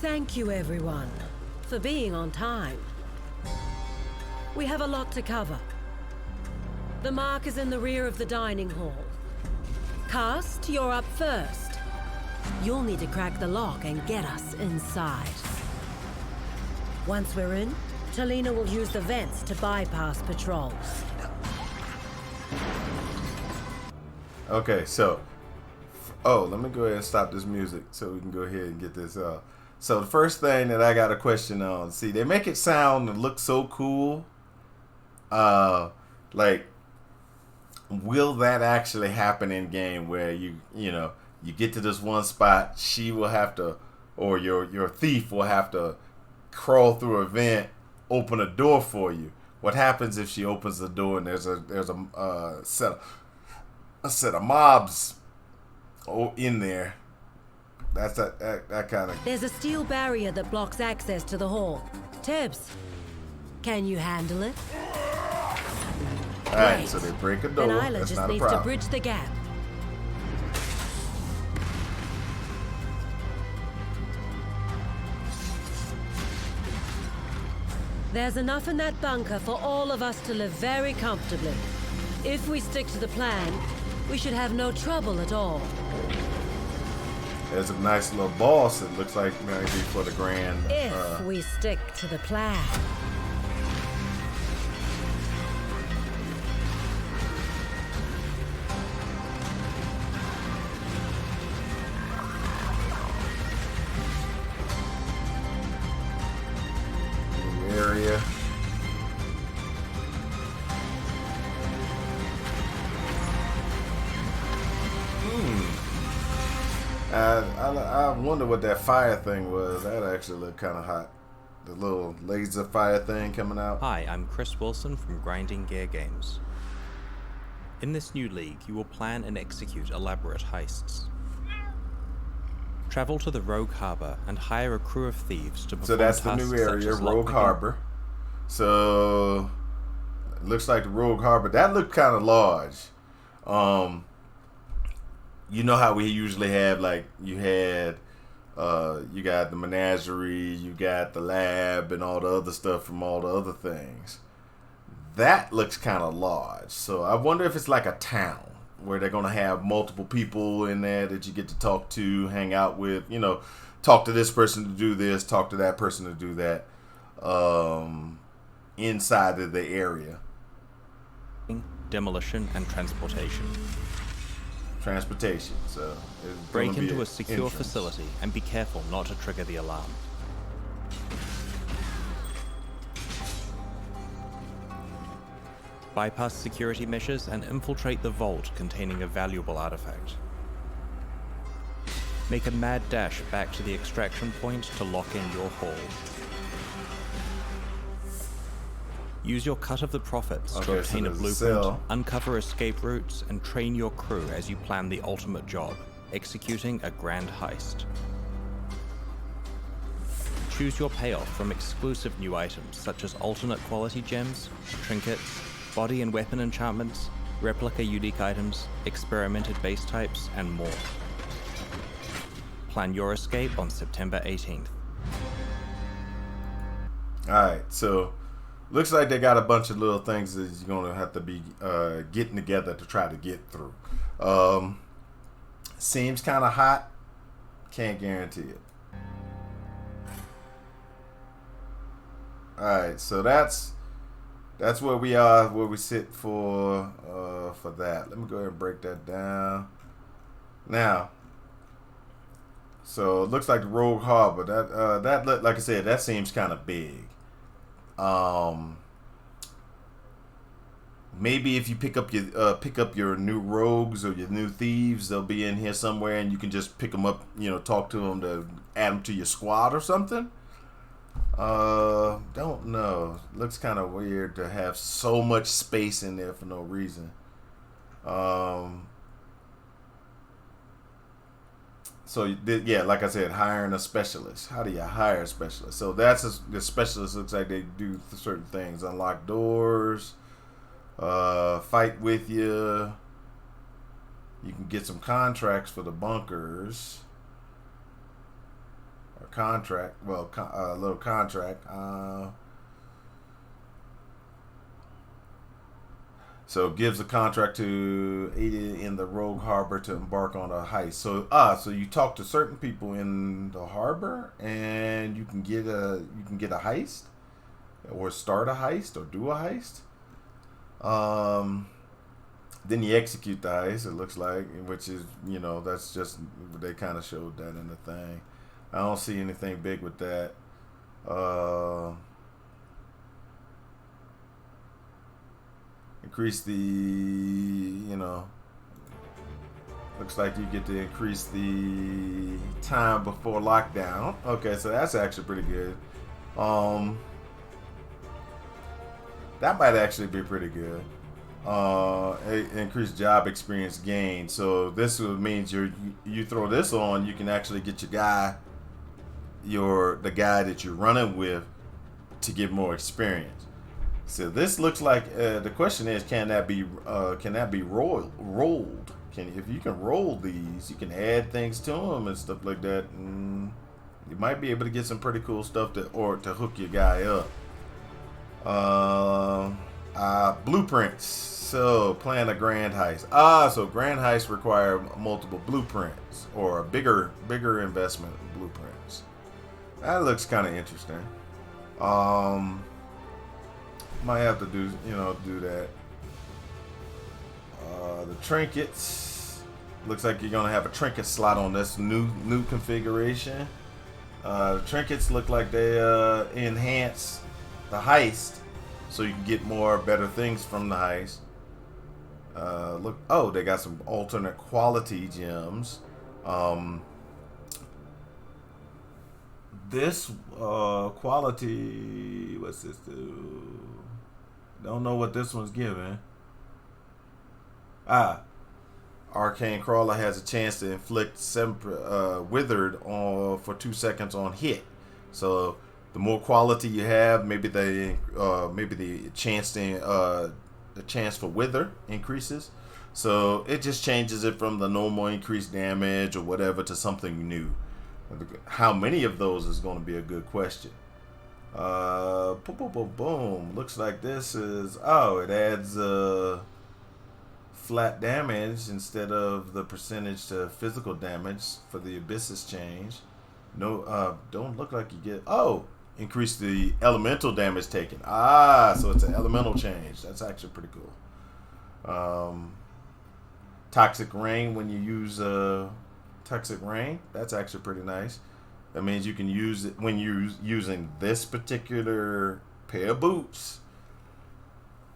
Thank you, everyone, for being on time. We have a lot to cover. The mark is in the rear of the dining hall. Cast, you're up first. You'll need to crack the lock and get us inside. Once we're in, Talina will use the vents to bypass patrols. Okay, so... Oh, let me go ahead and stop this music so we can go ahead and get this up. So the first thing that I got a question on, see, they make it sound and look so cool. Like, will that actually happen in game where you get to this one spot, she will have to, or your thief will have to crawl through a vent, open a door for you? What happens if she opens the door and there's a set of mobs in there? That's that kind of... There's a steel barrier that blocks access to the hall. Tibbs, can you handle it? Alright, so they break a door. Then Isla That's just not a needs to problem. bridge the gap. There's enough in that bunker for all of us to live very comfortably. If we stick to the plan, we should have no trouble at all. There's a nice little boss. It looks like maybe for the grand... If we stick to the plan. area. I wonder what that fire thing was. That actually looked kind of hot. The little laser fire thing coming out. Hi, I'm Chris Wilson from Grinding Gear Games. In this new league, you will plan and execute elaborate heists. Travel to the Rogue Harbor and hire a crew of thieves to perform So that's the tasks new such area, as Rogue lockpicking. Harbor. So it looks like the Rogue Harbor. That looked kind of large. You know how we usually have, like, you got the menagerie, you got the lab, and all the other stuff from all the other things. That looks kind of large. So I wonder if it's like a town where they're going to have multiple people in there that you get to talk to, hang out with, you know, talk to this person to do this, talk to that person to do that, inside of the area. Demolition and transportation. Transportation. So it's Break gonna be into an a secure entrance. facility and be careful not to trigger the alarm. Bypass security measures and infiltrate the vault containing a valuable artifact. Make a mad dash back to the extraction point to lock in your haul. Use your cut of the profits to Okay, obtain so a there's a blueprint, cell. uncover escape routes, and train your crew as you plan the ultimate job, executing a grand heist. Choose your payoff from exclusive new items such as alternate quality gems, trinkets, body and weapon enchantments, replica unique items, experimented base types, and more. Plan your escape on September 18th. Alright, so looks like they got a bunch of little things that you're going to have to be getting together to try to get through. Seems kind of hot. Can't guarantee it. Alright, so that's where we are, where we sit for that. Let me go ahead and break that down. Now, so it looks like the Rogue Harbor. That like I said, that seems kind of big. Maybe if you pick up your new rogues or your new thieves, they'll be in here somewhere, and you can just pick them up. You know, talk to them to add them to your squad or something. Don't know. Looks kind of weird to have so much space in there for no reason. So yeah, like I said, hiring a specialist. How do you hire a specialist? So the specialist looks like they do certain things: unlock doors, fight with you. You can get some contracts for the bunkers, or contract. Well, a little contract. So gives a contract to aid in the rogue harbor to embark on a heist. So you talk to certain people in the harbor, and you can get a heist, or start a heist, or do a heist. Then you execute the heist. It looks like, which is that's just, they kind of showed that in the thing. I don't see anything big with that. Increase the, looks like you get to increase the time before lockdown. Okay, so that's actually pretty good. That might actually be pretty good. Increased job experience gain. So this means you throw this on, you can actually get the guy that you're running with to get more experience. So this looks like the question is, can that be rolled? If you can roll these, you can add things to them and stuff like that, and you might be able to get some pretty cool stuff to hook your guy up. Blueprints. So plan a grand heist. So grand heists require multiple blueprints, or a bigger investment blueprints. That looks kind of interesting. Might have to do that. The trinkets. Looks like you're gonna have a trinket slot on this new configuration. The trinkets look like they enhance the heist, so you can get better things from the heist. They got some alternate quality gems. This quality, what's this do? Don't know what this one's giving. Arcane Crawler has a chance to inflict 7 withered for 2 seconds on hit. So the more quality you have, maybe the chance for wither increases. So it just changes it from the normal increased damage or whatever to something new. How many of those is going to be a good question. Boom. Looks like this is, it adds flat damage instead of the percentage to physical damage for the abysses change. No, don't look like you get, increase the elemental damage taken. So it's an elemental change. That's actually pretty cool. Toxic rain, when you use toxic rain, that's actually pretty nice. That means you can use it when you're using this particular pair of boots.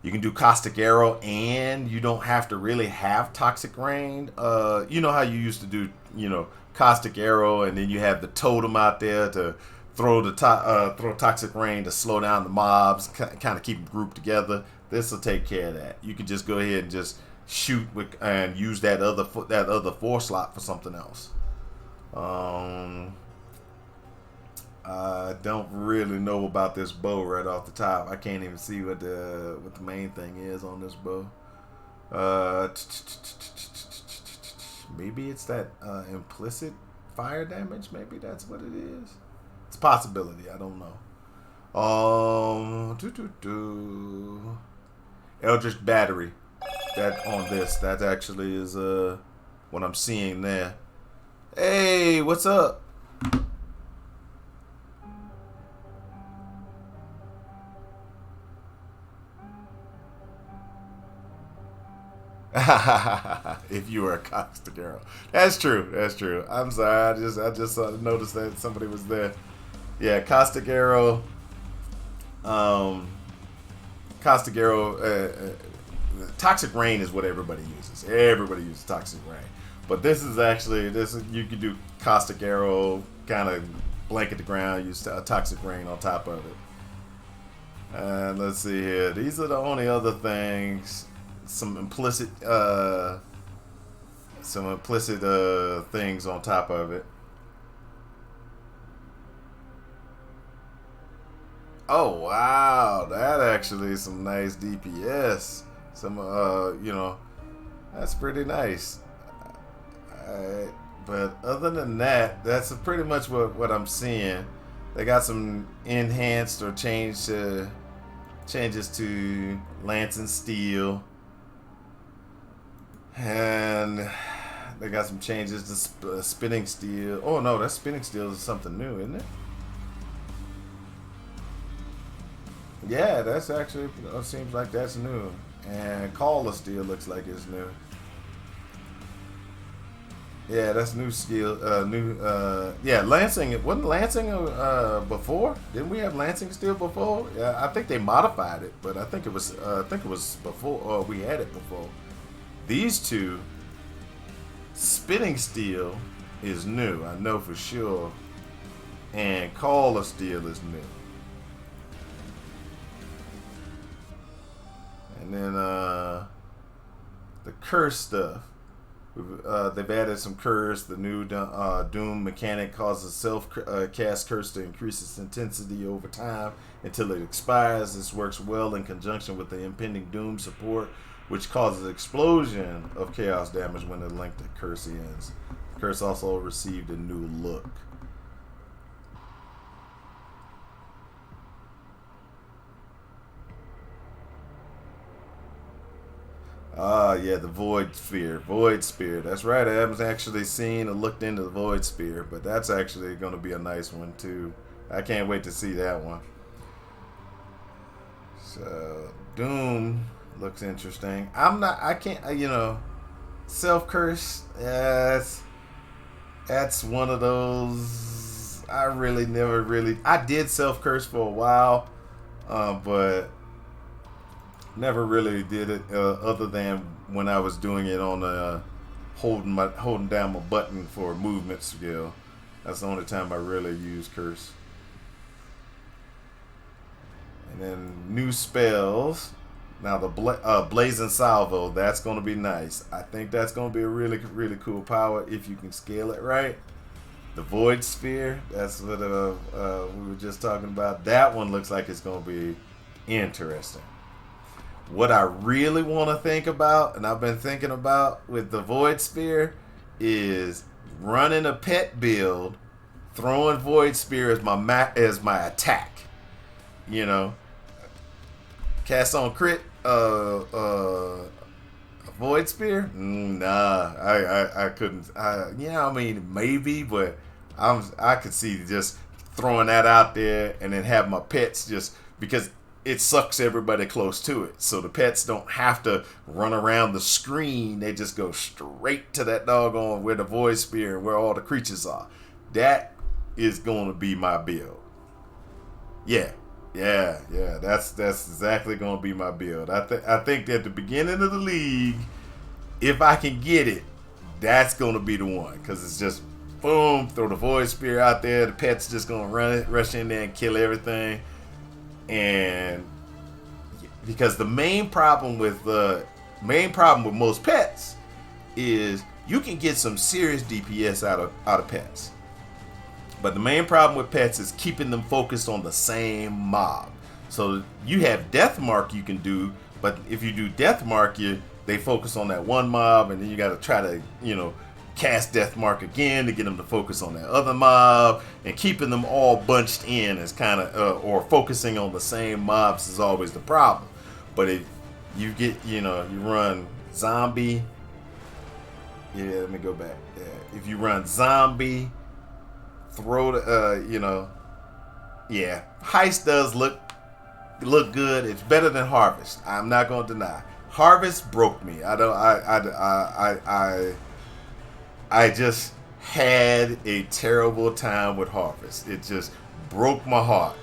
You can do caustic arrow, and you don't have to really have toxic rain. You know how you used to do, caustic arrow, and then you have the totem out there to throw toxic rain to slow down the mobs, kind of keep them grouped together. This will take care of that. You can just go ahead and just shoot and use that other 4 slot for something else. I don't really know about this bow right off the top. I can't even see what the main thing is on this bow. Maybe it's that implicit fire damage. Maybe that's what it is. It's a possibility. I don't know. Eldritch Battery. That actually is what I'm seeing there. Hey, what's up? If you were a caustic arrow, that's true. I'm sorry, I just noticed that somebody was there. Yeah, caustic arrow. Toxic rain is what everybody uses. Everybody uses toxic rain, but this is you can do caustic arrow, kind of blanket the ground, use toxic rain on top of it. And let's see here. These are the only other things. Some implicit things on top of it. Oh wow, that actually is some nice DPS. Some that's pretty nice. But other than that, that's pretty much what I'm seeing. They got some enhanced or changes to lance and steel, and they got some changes to spinning steel. Oh no, that spinning steel is something new, isn't it? Yeah, that's actually, it seems like that's new. And Call of Steel looks like it's new. Yeah, that's new skill. Yeah, Lancing. Wasn't Lancing before? Didn't we have Lancing Steel before? Yeah, I think they modified it, but I think it was before. Or we had it before. These two, Spinning Steel is new. I know for sure. And Call of Steel is new. And then the curse stuff. They've added some curse. The new Doom mechanic causes self-cast curse to increase its intensity over time until it expires. This works well in conjunction with the impending Doom support, which causes explosion of chaos damage when the length of curse ends. The curse also received a new look. Yeah, the Void Sphere. Void Spear. That's right. I haven't actually seen or looked into the Void Spear, but that's actually going to be a nice one, too. I can't wait to see that one. So, Doom looks interesting. Self-curse, that's one of those, I did self-curse for a while, but never really did it other than when I was doing it on holding down my button for movement skill. That's the only time I really used curse. And then new spells. Now the Blazing Salvo, that's going to be nice. I think that's going to be a really, really cool power if you can scale it right. The Void Sphere, that's what we were just talking about. That one looks like it's going to be interesting. What I really want to think about, and I've been thinking about with the Void Spear, is running a pet build, throwing Void Spear as my attack. You know, cast on crit, Void Spear. Nah, I couldn't. Maybe, but I could see just throwing that out there and then have my pets just because it sucks everybody close to it. So the pets don't have to run around the screen. They just go straight to that doggone where the Void Spear and where all the creatures are. That is going to be my build. Yeah. That's exactly going to be my build. I think at the beginning of the league, if I can get it, that's going to be the one. Because it's just, boom, throw the Void Spear out there. The pet's just going to rush in there and kill everything. And because the main problem with most pets is you can get some serious DPS out of pets, but the main problem with pets is keeping them focused on the same mob. So you have Death Mark you can do, but if you do Death Mark, they focus on that one mob, and then you got to try to cast Death Mark again to get them to focus on that other mob, and keeping them all bunched in is kind of or focusing on the same mobs is always the problem. But if you get you run zombie, let me go back. If you run zombie, throw the Heist does look good. It's better than Harvest. I'm not going to deny. Harvest broke me. I just had a terrible time with Harvest. It just broke my heart.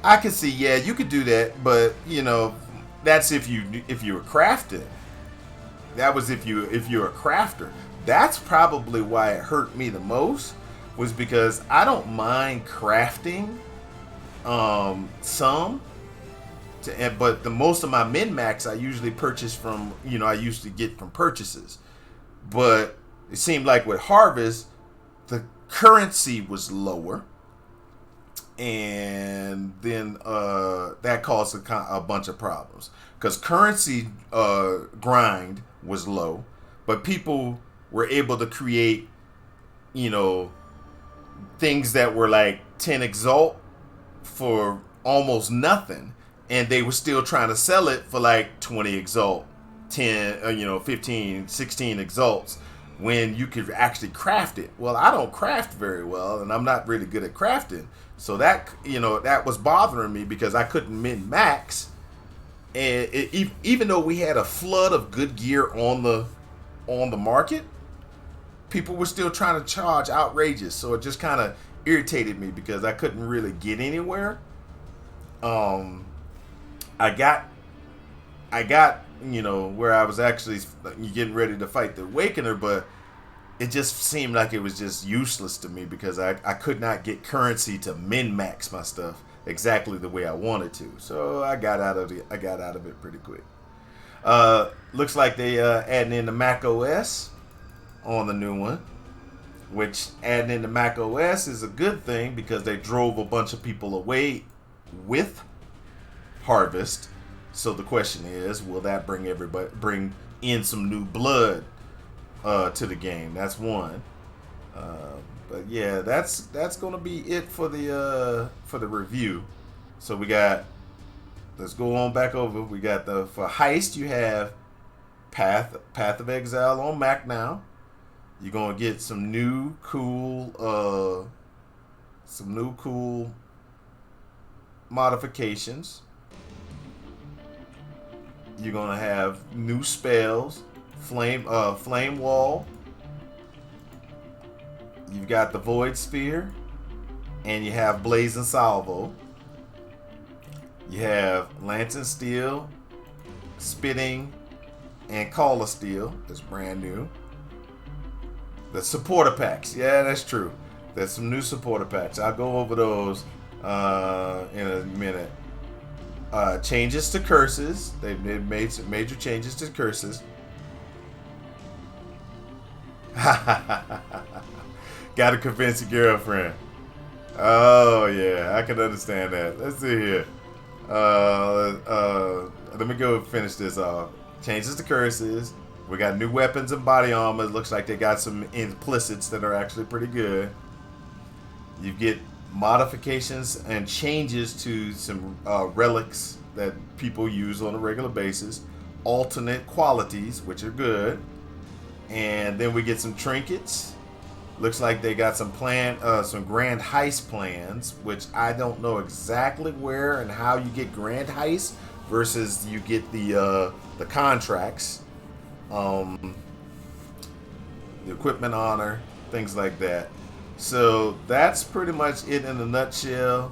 I could see, you could do that, but that's if you're crafting. That was if you're a crafter. That's probably why it hurt me the most. Was because I don't mind crafting but the most of my min-max I usually purchase from, I used to get from purchases. But it seemed like with Harvest, the currency was lower. and then that caused a bunch of problems because currency grind was low, but people were able to create, you know, things that were like 10 exalt for almost nothing, and they were still trying to sell it for like 20 exalt, 10 15, 16 exalts, when you could actually craft it. Well, I don't craft very well, and I'm not really good at crafting, so that, you know, that was bothering me because I couldn't min max. And even though we had a flood of good gear on the market, people were still trying to charge outrageous. So it just kind of irritated me because I couldn't really get anywhere. I got, you know, where I was actually getting ready to fight the Awakener, but it just seemed like it was just useless to me because I could not get currency to min-max my stuff exactly the way I wanted to. So I got out of it pretty quick. Looks like they adding in the Mac OS on the new one, which adding in the Mac OS is a good thing because they drove a bunch of people away with Harvest. So the question is, will that bring in some new blood to the game? That's one. But yeah, that's gonna be it for the review. So we got, let's go on back over. We got for Heist, you have Path of Exile on Mac now. You're gonna get some new cool modifications. You're gonna have new spells, flame wall. You've got the Void Sphere, and you have Blazing Salvo. You have Lantern Steel, Spitting, and Caller Steel. That's brand new. The supporter packs, yeah, that's true. There's some new supporter packs. I'll go over those in a minute. Changes to curses. They've made some major changes to curses. Gotta convince your girlfriend. Oh yeah, I can understand that. Let's see here. Let me go finish this off. Changes to curses. We got new weapons and body armor. It looks like they got some implicits that are actually pretty good. You get modifications and changes to some relics that people use on a regular basis. Alternate qualities, which are good. And then we get some trinkets. Looks like they got some grand heist plans, which I don't know exactly where and how you get grand heist versus you get the contracts, the equipment honor, things like that. So that's pretty much it in a nutshell.